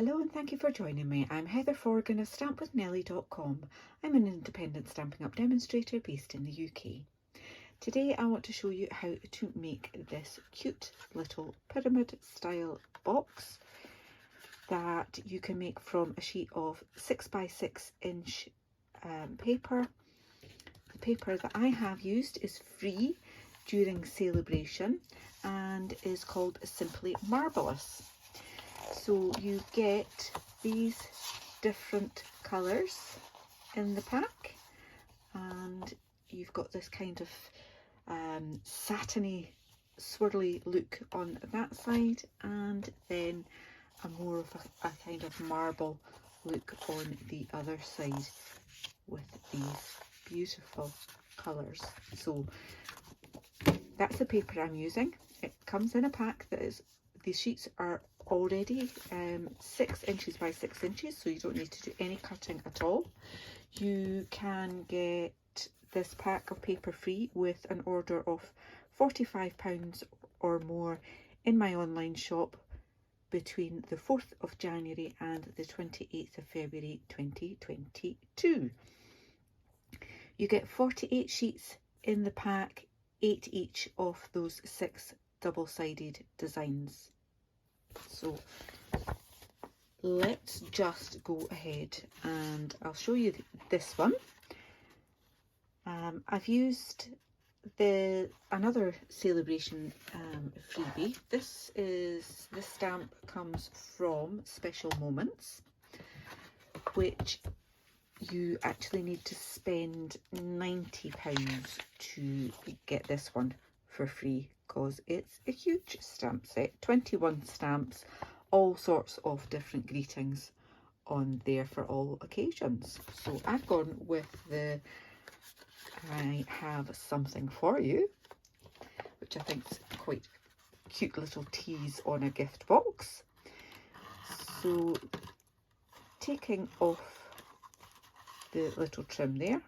Hello and thank you for joining me. I'm Heather Forgan of stampwithnellie.com. I'm an independent Stampin' Up demonstrator based in the UK. Today I want to show you how to make this cute little pyramid style box that you can make from a sheet of 6x6" paper. The paper that I have used is free during celebration and is called Simply Marbellous. So you get these different colours in the pack, and you've got this kind of satiny swirly look on that side, and then a more of a kind of marble look on the other side with these beautiful colours. So that's the paper I'm using. It comes in a pack that is, these sheets are already 6 inches by 6 inches, so you don't need to do any cutting at all. You can get this pack of paper free with an order of £45 or more in my online shop between the 4th of January and the 28th of February 2022. You get 48 sheets in the pack, 8 each of those 6 double-sided designs. So let's just go ahead and I'll show you this one. I've used another celebration freebie. This stamp comes from Special Moments, which you actually need to spend £90 to get this one for free, because it's a huge stamp set, 21 stamps, all sorts of different greetings on there for all occasions. So I've gone with the I Have Something For You, which I think is quite a cute little tease on a gift box. So taking off the little trim there,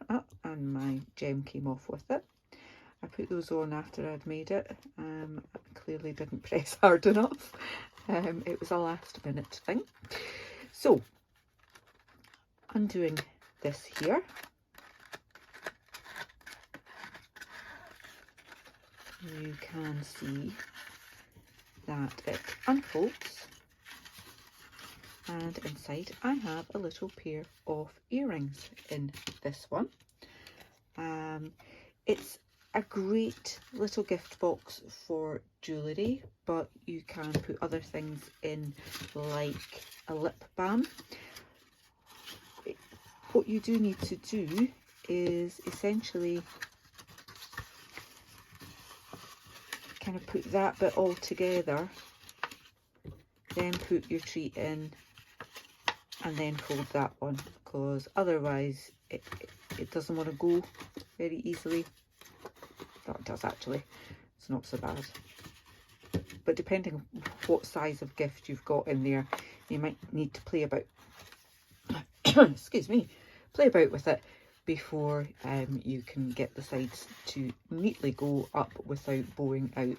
and my gem came off with it. I put those on after I'd made it. I clearly didn't press hard enough. It was a last minute thing. So, undoing this here. You can see that it unfolds, and inside I have a little pair of earrings in this one. It's a great little gift box for jewellery, but you can put other things in, like a lip balm. What you do need to do is essentially kind of put that bit all together, then put your treat in, and then fold that one, because otherwise it doesn't want to go very easily. That it does actually, it's not so bad. But depending on what size of gift you've got in there, you might need to play about excuse me, play about with it before you can get the sides to neatly go up without bowing out.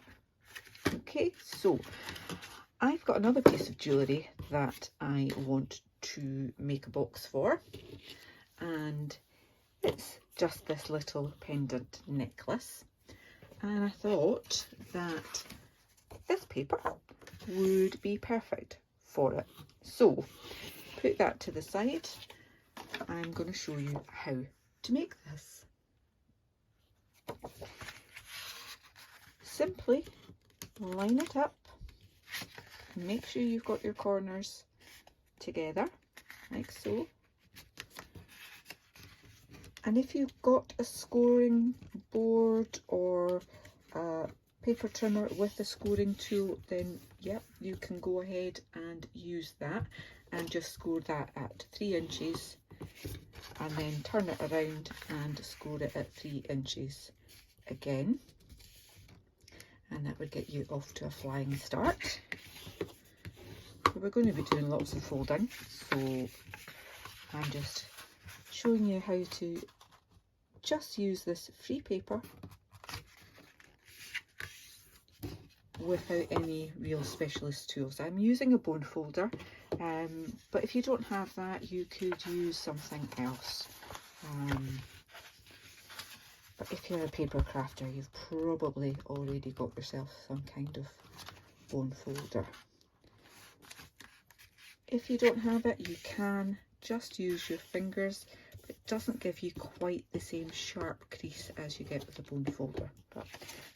Okay, so I've got another piece of jewellery that I want to make a box for, and it's just this little pendant necklace, and I thought that this paper would be perfect for it. So put that to the side. I'm going to show you how to make this. Simply line it up, make sure you've got your corners together like so, and if you've got a scoring board or a paper trimmer with a scoring tool, then yep, you can go ahead and use that and just score that at 3 inches, and then turn it around and score it at 3 inches again, and that would get you off to a flying start. We're going to be doing lots of folding, so I'm just showing you how to just use this free paper without any real specialist tools. I'm using a bone folder, but if you don't have that, you could use something else. But if you're a paper crafter, you've probably already got yourself some kind of bone folder. If you don't have it, you can just use your fingers. It doesn't give you quite the same sharp crease as you get with a bone folder, but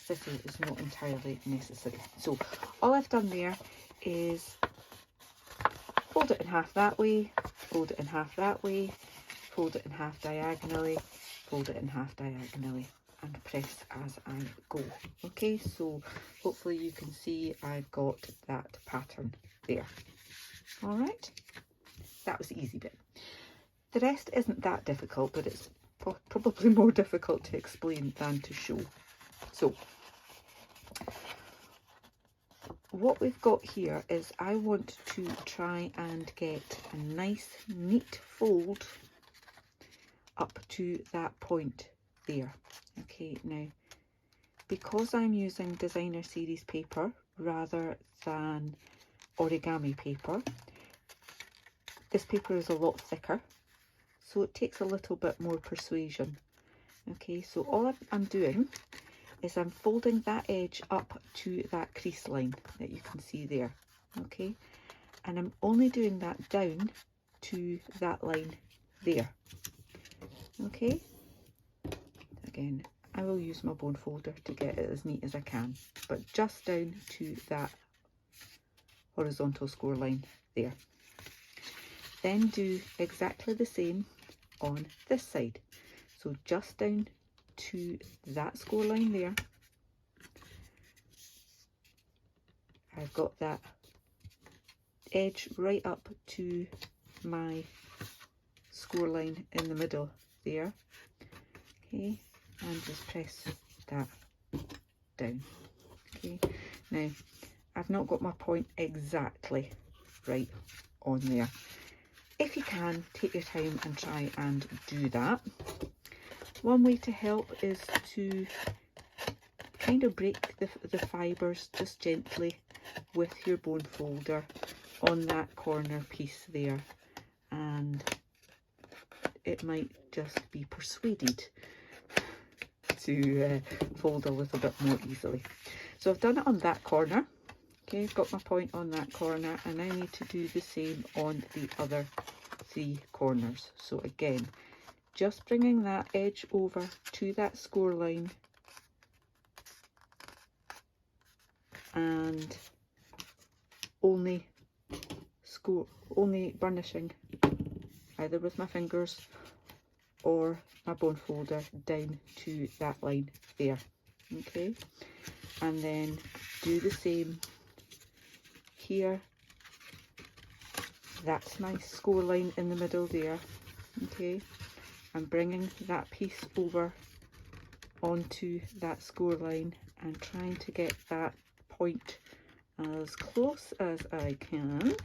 as I say, it's not entirely necessary. So all I've done there is fold it in half that way, fold it in half that way, fold it in half diagonally, fold it in half diagonally, and press as I go. Okay, so hopefully you can see I've got that pattern there. All right, that was the easy bit. The rest isn't that difficult, but it's probably more difficult to explain than to show. So what we've got here is I want to try and get a nice neat fold up to that point there. Okay, now because I'm using designer series paper rather than origami paper, this paper is a lot thicker, so it takes a little bit more persuasion. Okay, so all I'm doing is I'm folding that edge up to that crease line that you can see there. Okay, and I'm only doing that down to that line there. Okay, again, I will use my bone folder to get it as neat as I can, but just down to that horizontal score line there. Then do exactly the same on this side. So just down to that score line there. I've got that edge right up to my score line in the middle there. Okay, and just press that down. Okay, now I've not got my point exactly right on there. If you can, take your time and try and do that. One way to help is to kind of break the fibres just gently with your bone folder on that corner piece there, and it might just be persuaded to fold a little bit more easily. So I've done it on that corner. Okay, I've got my point on that corner, and I need to do the same on the other 3 corners. So again, just bringing that edge over to that score line and only burnishing either with my fingers or my bone folder down to that line there. Okay, and then do the same here. That's my score line in the middle there. Okay, I'm bringing that piece over onto that score line and trying to get that point as close as I can.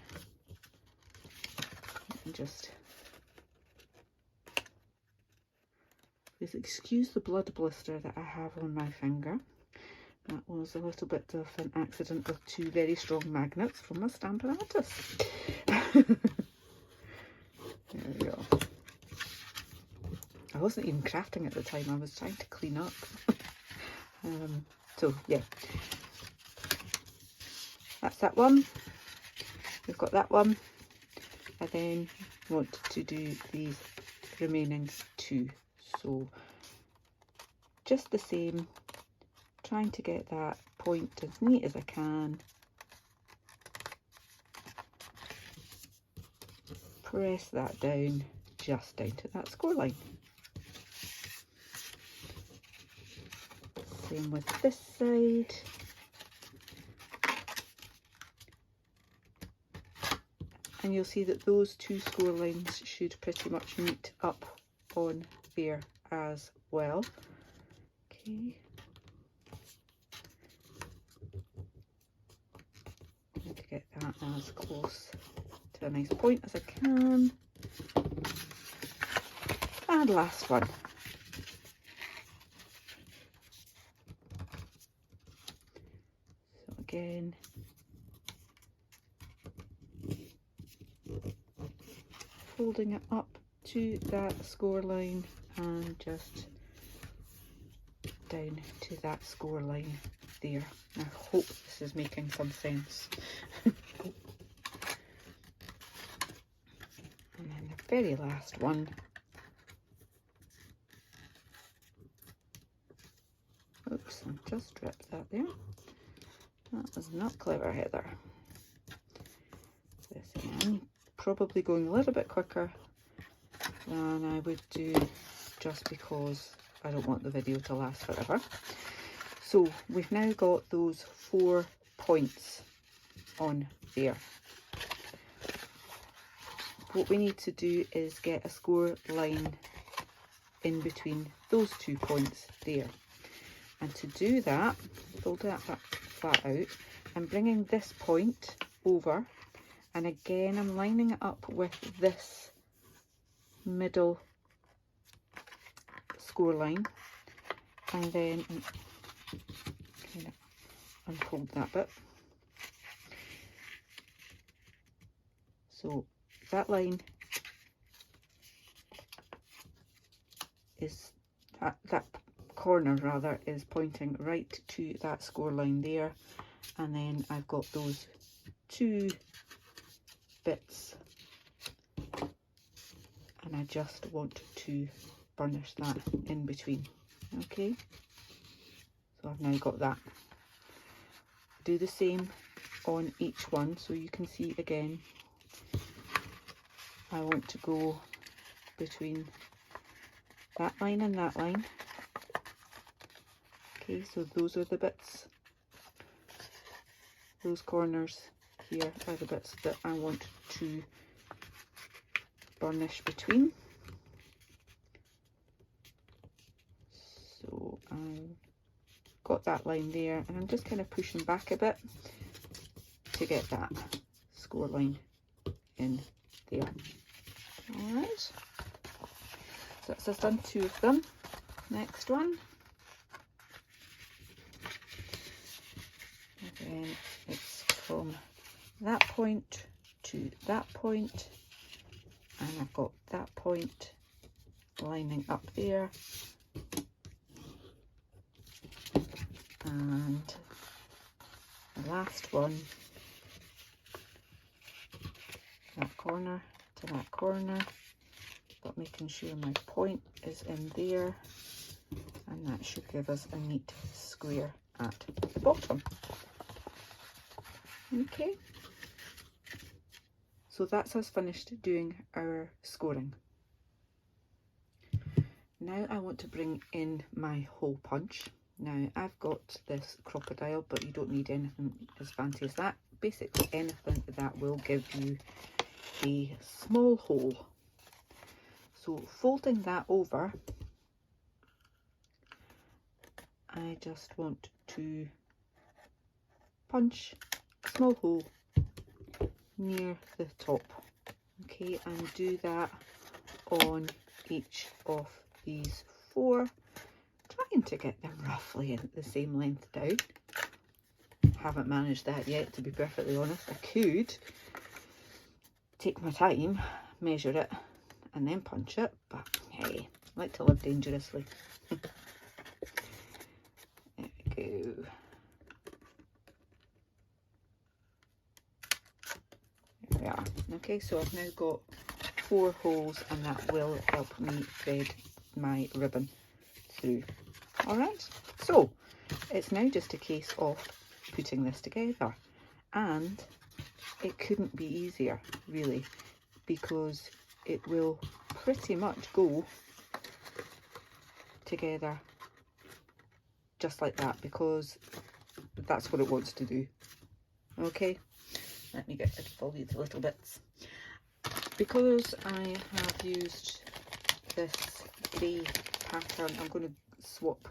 And just please excuse the blood blister that I have on my finger. That was a little bit of an accident with 2 very strong magnets from my Stampin' Up. There we go. I wasn't even crafting at the time, I was trying to clean up. So yeah, that's that one. We've got that one. I then want to do these remaining 2. So just the same, trying to get that point as neat as I can. Press that down, just down to that score line. Same with this side. And you'll see that those 2 score lines should pretty much meet up on there as well. Okay. Need to get that as close to a nice point as I can. And last one. So again. Folding it up to that score line and just down to that score line there. I hope this is making some sense. And then the very last one. Oops, I just dripped that there. That was not clever, Heather. This again, probably going a little bit quicker than I would do just because I don't want the video to last forever. So we've now got those 4 points on there. What we need to do is get a score line in between those 2 points there. And to do that, fold that flat out. I'm bringing this point over, and again I'm lining it up with this middle score line, and then kind of unfold that bit. So that line is that corner rather is pointing right to that score line there, and then I've got those 2 bits, and I just want to burnish that in between. Okay, so I've now got that. Do the same on each one, so you can see again I want to go between that line and that line. Okay, so those are the bits, those corners here are the bits that I want to burnish between. So I've got that line there, and I'm just kind of pushing back a bit to get that score line in there. Alright, so that's just done 2 of them. Next one. Again, it's from that point to that point, and I've got that point lining up there, and the last one, that corner to that corner, but making sure my point is in there, and that should give us a neat square at the bottom. Okay, so that's us finished doing our scoring. Now I want to bring in my hole punch. Now I've got this crocodile, but you don't need anything as fancy as that. Basically anything that will give you a small hole. So folding that over, I just want to punch a small hole near the top. Okay, and do that on each of these 4, trying to get them roughly in the same length down. Haven't managed that yet, to be perfectly honest. I could take my time, measure it, and then punch it, but hey, I like to live dangerously. There we go. There we are. Okay, so I've now got 4 holes, and that will help me thread my ribbon through. Alright, so it's now just a case of putting this together, and it couldn't be easier really, because it will pretty much go together just like that, because that's what it wants to do. Okay, let me get rid of all these little bits. Because I have used this grey pattern, I'm going to swap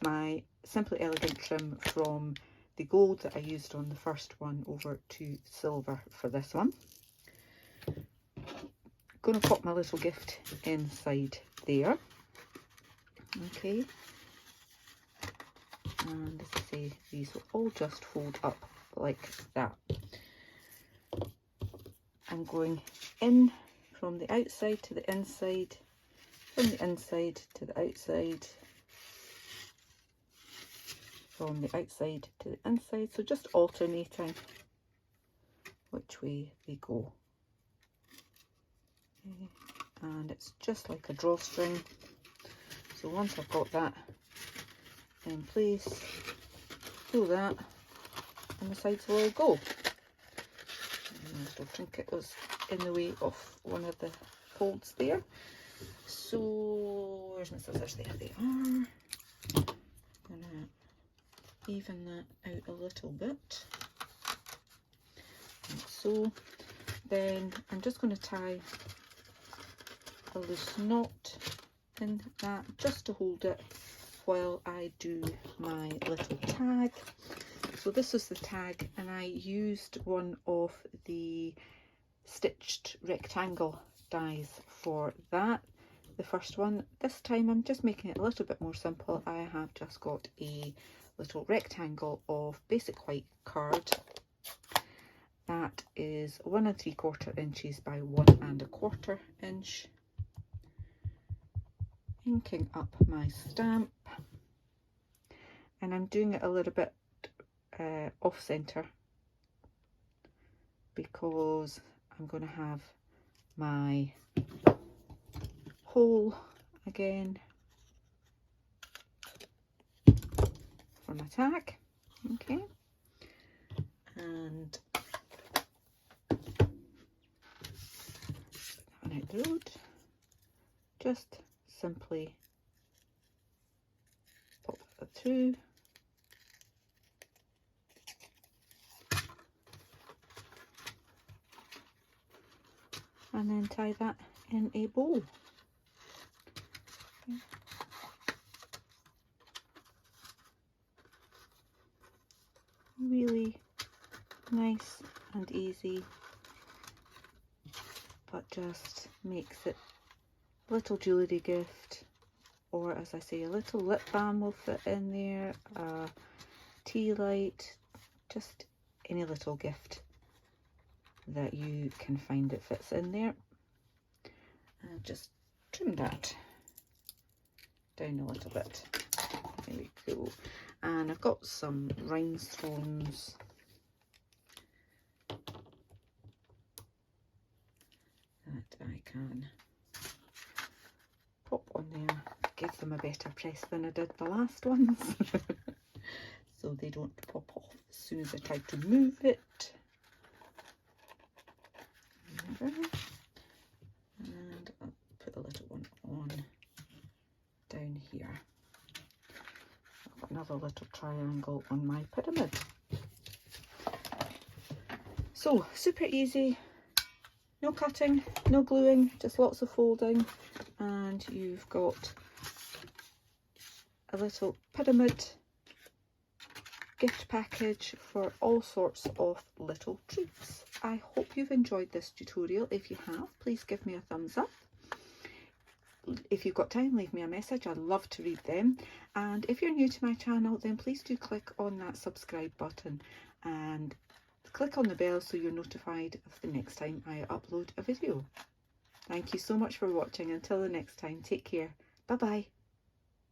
my Simply Elegant trim from the gold that I used on the first one over to silver for this one. Going to pop my little gift inside there. Okay, and as I say, these will all just fold up like that. I'm going in from the outside to the inside, from the inside to the outside, from the outside to the inside, so just alternating which way they go. Okay. And it's just like a drawstring. So once I've got that in place, pull that and the sides will go. And the little trinket was in the way of one of the folds there. So where's my scissors? There they are. I'm gonna even that out a little bit, like so. Then I'm just going to tie a loose knot in that just to hold it while I do my little tag. So this is the tag, and I used one of the stitched rectangle dies for that, the first one. This time I'm just making it a little bit more simple. I have just got a little rectangle of basic white card that is 1 3/4 inches by 1 1/4 inch. Inking up my stamp, and I'm doing it a little bit off center because I'm going to have my hole again for my tag. Okay, and out the road, just simply pop that through, and then tie that in a bow. Okay. Really nice and easy, but just makes it a little jewellery gift, or as I say, a little lip balm will fit in there, a tea light, just any little gift that you can find that fits in there. And just trim that down a little bit. There we go. And I've got some rhinestones that I can pop on there, give them a better press than I did the last ones so they don't pop off as soon as I try to move it. And I'll put a little one on down here. I've got another little triangle on my pyramid. So super easy, no cutting, no gluing, just lots of folding, and you've got a little pyramid gift package for all sorts of little treats. I hope you've enjoyed this tutorial. If you have, please give me a thumbs up. If you've got time, leave me a message. I'd love to read them. And if you're new to my channel, then please do click on that subscribe button and click on the bell so you're notified of the next time I upload a video. Thank you so much for watching. Until the next time, take care. Bye bye.